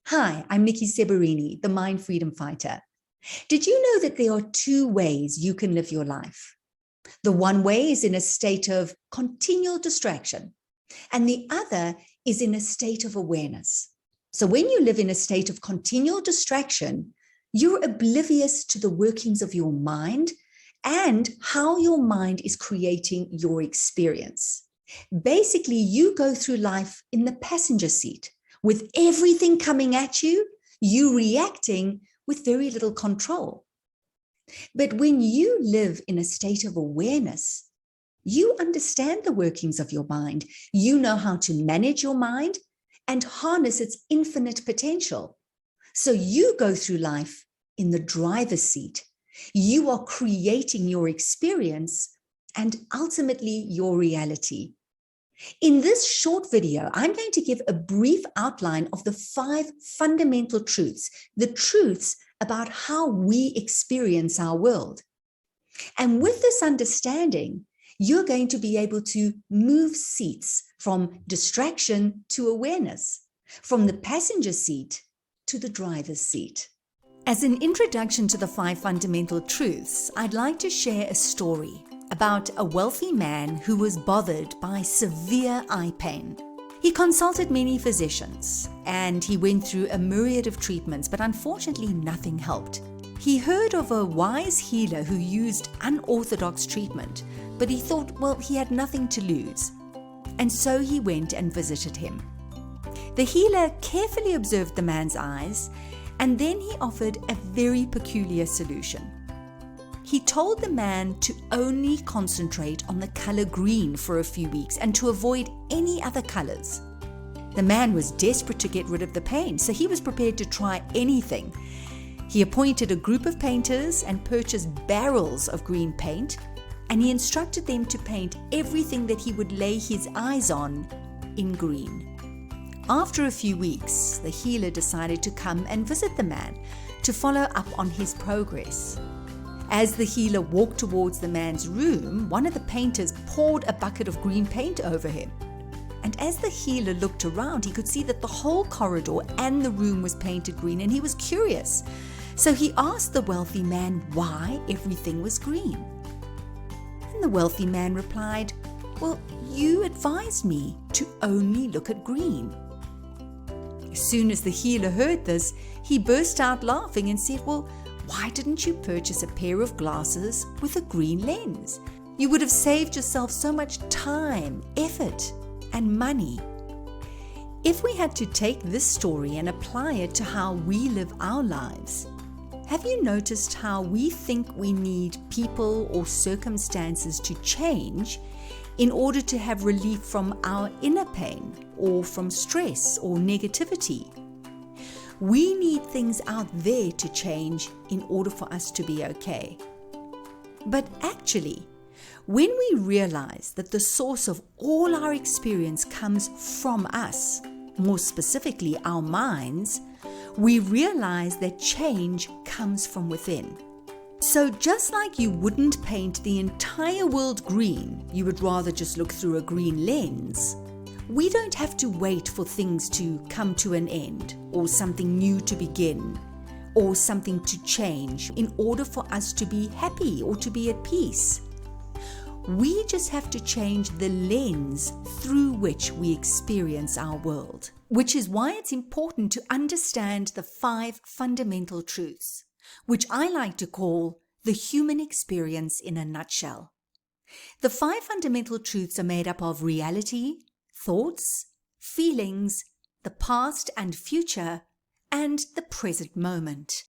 Hi, I'm Niki Seberini, the Mind Freedom Fighter. Did you know that there are two ways you can live your life? The one way is in a state of continual distraction, and the other is in a state of awareness. So when you live in a state of continual distraction, you're oblivious to the workings of your mind and how your mind is creating your experience. Basically, you go through life in the passenger seat with everything coming at you, you reacting with very little control. But when you live in a state of awareness, you understand the workings of your mind. You know how to manage your mind and harness its infinite potential. So you go through life in the driver's seat. You are creating your experience and ultimately your reality. In this short video, I'm going to give a brief outline of the 5 fundamental truths, the truths about how we experience our world. And with this understanding, you're going to be able to move seats from distraction to awareness, from the passenger seat to the driver's seat. As an introduction to the 5 fundamental truths, I'd like to share a story about a wealthy man who was bothered by severe eye pain. He consulted many physicians and he went through a myriad of treatments, but unfortunately nothing helped. He heard of a wise healer who used unorthodox treatment, but he thought, well, he had nothing to lose. And so he went and visited him. The healer carefully observed the man's eyes, and then he offered a very peculiar solution. He told the man to only concentrate on the color green for a few weeks and to avoid any other colors. The man was desperate to get rid of the pain, so he was prepared to try anything. He appointed a group of painters and purchased barrels of green paint, and he instructed them to paint everything that he would lay his eyes on in green. After a few weeks, the healer decided to come and visit the man to follow up on his progress. As the healer walked towards the man's room, one of the painters poured a bucket of green paint over him. And as the healer looked around, he could see that the whole corridor and the room was painted green, and he was curious. So he asked the wealthy man why everything was green. And the wealthy man replied, "Well, you advised me to only look at green." As soon as the healer heard this, he burst out laughing and said, "Well, why didn't you purchase a pair of glasses with a green lens? You would have saved yourself so much time, effort, and money." If we had to take this story and apply it to how we live our lives, have you noticed how we think we need people or circumstances to change in order to have relief from our inner pain or from stress or negativity? We need things out there to change in order for us to be okay. But actually, when we realize that the source of all our experience comes from us, more specifically our minds, we realize that change comes from within. So just like you wouldn't paint the entire world green, you would rather just look through a green lens, we don't have to wait for things to come to an end, or something new to begin, or something to change in order for us to be happy or to be at peace. We just have to change the lens through which we experience our world, which is why it's important to understand the 5 fundamental truths, which I like to call the human experience in a nutshell. The 5 fundamental truths are made up of reality, thoughts, feelings, the past and future, and the present moment.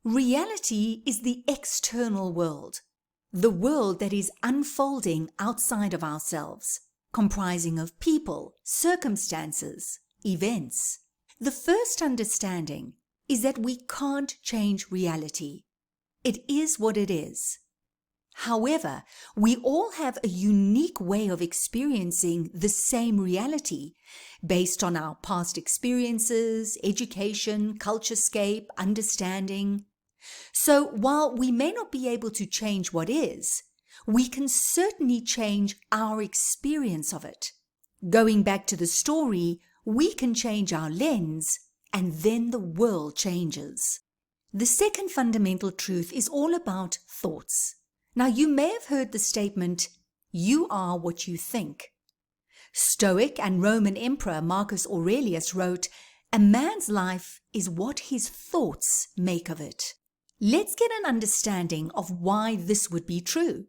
Reality is the external world, the world that is unfolding outside of ourselves, comprising of people, circumstances, events. The first understanding is that we can't change reality. It is what it is. However, we all have a unique way of experiencing the same reality based on our past experiences, education, culturescape, understanding. So while we may not be able to change what is, we can certainly change our experience of it. Going back to the story, we can change our lens and then the world changes. The second fundamental truth is all about thoughts. Now, you may have heard the statement, "You are what you think." Stoic and Roman Emperor Marcus Aurelius wrote, "A man's life is what his thoughts make of it." Let's get an understanding of why this would be true.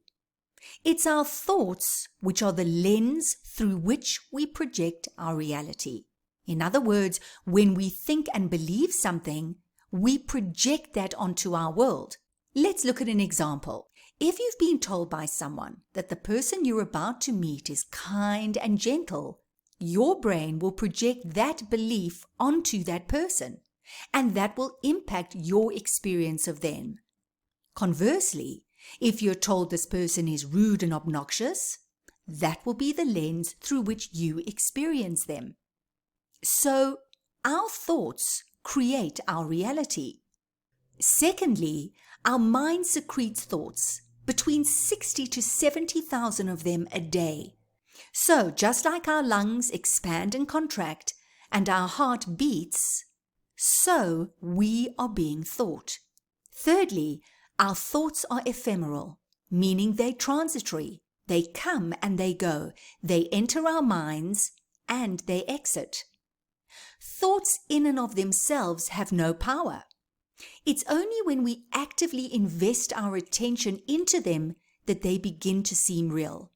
It's our thoughts which are the lens through which we project our reality. In other words, when we think and believe something, we project that onto our world. Let's look at an example. If you've been told by someone that the person you're about to meet is kind and gentle, your brain will project that belief onto that person, and that will impact your experience of them. Conversely, if you're told this person is rude and obnoxious, that will be the lens through which you experience them. So, our thoughts create our reality. Secondly, our mind secretes thoughts, between 60 to 70,000 of them a day. So, just like our lungs expand and contract, and our heart beats, so we are being thought. Thirdly, our thoughts are ephemeral, meaning they're transitory. They come and they go. They enter our minds and they exit. Thoughts in and of themselves have no power. It's only when we actively invest our attention into them that they begin to seem real.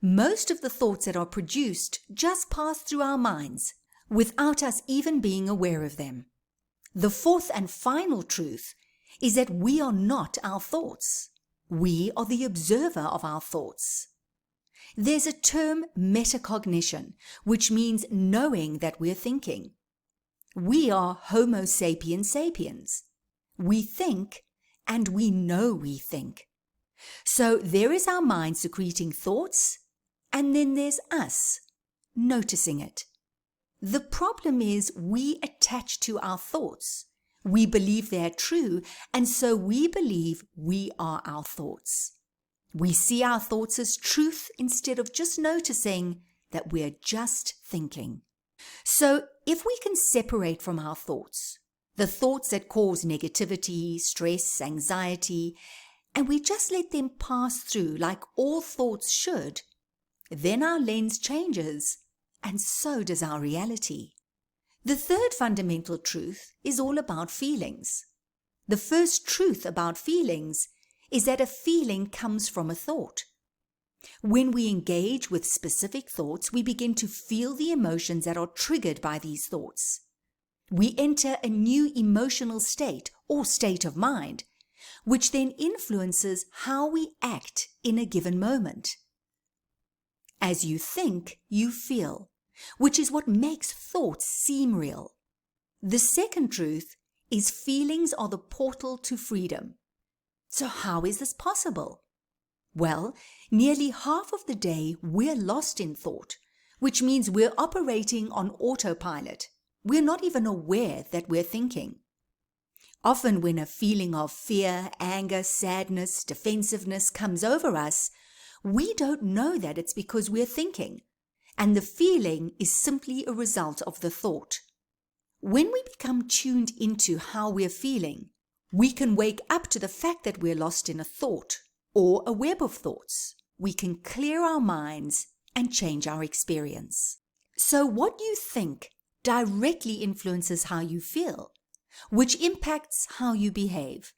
Most of the thoughts that are produced just pass through our minds without us even being aware of them. The fourth and final truth is that we are not our thoughts. We are the observer of our thoughts. There's a term, metacognition, which means knowing that we're thinking. We are Homo sapiens sapiens. We think and we know we think. So there is our mind secreting thoughts, and then there's us noticing it. The problem is we attach to our thoughts. We believe they're true, and so we believe we are our thoughts. We see our thoughts as truth instead of just noticing that we're just thinking. So if we can separate from our thoughts, the thoughts that cause negativity, stress, anxiety, and we just let them pass through like all thoughts should, then our lens changes, and so does our reality. The third fundamental truth is all about feelings. The first truth about feelings is that a feeling comes from a thought. When we engage with specific thoughts, we begin to feel the emotions that are triggered by these thoughts. We enter a new emotional state or state of mind, which then influences how we act in a given moment. As you think, you feel, which is what makes thoughts seem real. The second truth is feelings are the portal to freedom. So how is this possible? Well, nearly half of the day we're lost in thought, which means we're operating on autopilot. We're not even aware that we're thinking. Often when a feeling of fear, anger, sadness, defensiveness comes over us, we don't know that it's because we're thinking, and the feeling is simply a result of the thought. When we become tuned into how we're feeling, we can wake up to the fact that we're lost in a thought or a web of thoughts. We can clear our minds and change our experience. So what you think directly influences how you feel, which impacts how you behave.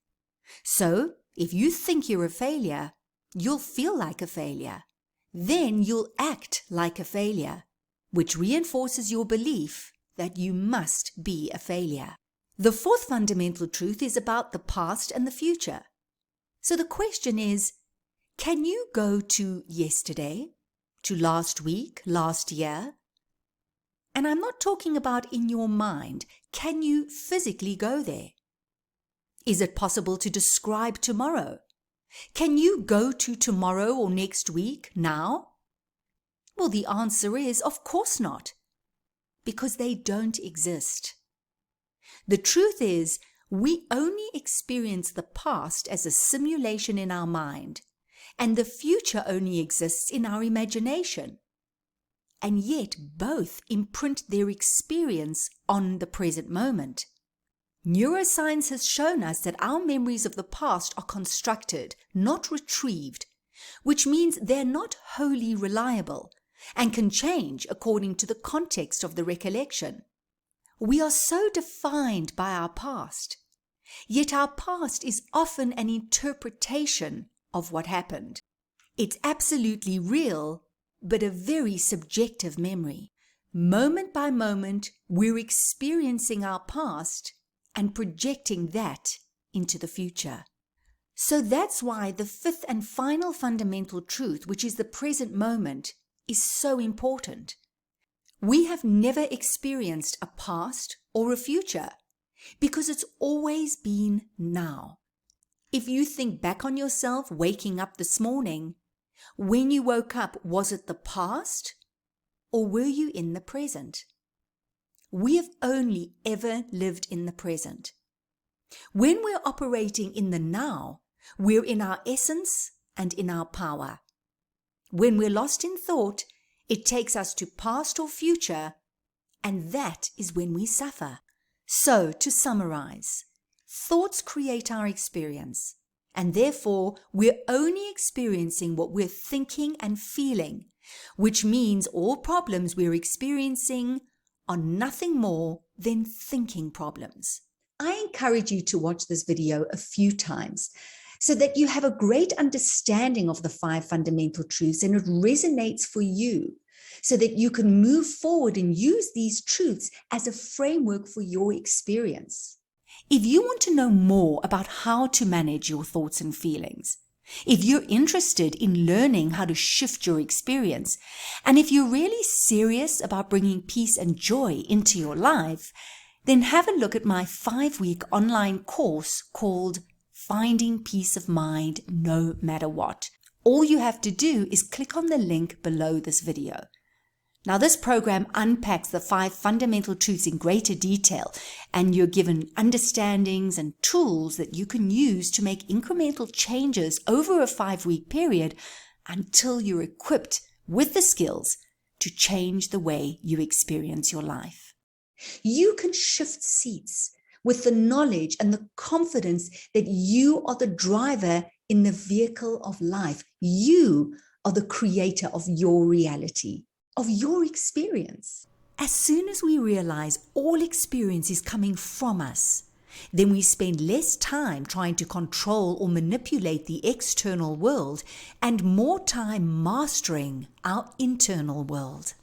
So if you think you're a failure, you'll feel like a failure. Then you'll act like a failure, which reinforces your belief that you must be a failure. The fourth fundamental truth is about the past and the future. So the question is, can you go to yesterday, to last week, last year? And I'm not talking about in your mind. Can you physically go there? Is it possible to describe tomorrow? Can you go to tomorrow or next week now? Well, the answer is, of course not, because they don't exist. The truth is, we only experience the past as a simulation in our mind, and the future only exists in our imagination. and yet both imprint their experience on the present moment. Neuroscience has shown us that our memories of the past are constructed, not retrieved, which means they're not wholly reliable and can change according to the context of the recollection. We are so defined by our past, yet our past is often an interpretation of what happened. It's absolutely real, but a very subjective memory. Moment by moment, we're experiencing our past and projecting that into the future. So that's why the fifth and final fundamental truth, which is the present moment, is so important. We have never experienced a past or a future because it's always been now. If you think back on yourself waking up this morning, when you woke up, was it the past or were you in the present? We have only ever lived in the present. When we're operating in the now, we're in our essence and in our power. When we're lost in thought, it takes us to past or future, and that is when we suffer. So, to summarize, thoughts create our experience, and therefore we're only experiencing what we're thinking and feeling, which means all problems we're experiencing are nothing more than thinking problems. I encourage you to watch this video a few times so that you have a great understanding of the 5 fundamental truths and it resonates for you, so that you can move forward and use these truths as a framework for your experience. If you want to know more about how to manage your thoughts and feelings, if you're interested in learning how to shift your experience, and if you're really serious about bringing peace and joy into your life, then have a look at my 5-week online course called Finding Peace of Mind No Matter What. All you have to do is click on the link below this video. Now, this program unpacks the 5 fundamental truths in greater detail, and you're given understandings and tools that you can use to make incremental changes over a 5-week period until you're equipped with the skills to change the way you experience your life. You can shift seats with the knowledge and the confidence that you are the driver in the vehicle of life. You are the creator of your reality, of your experience. As soon as we realize all experience is coming from us, then we spend less time trying to control or manipulate the external world and more time mastering our internal world.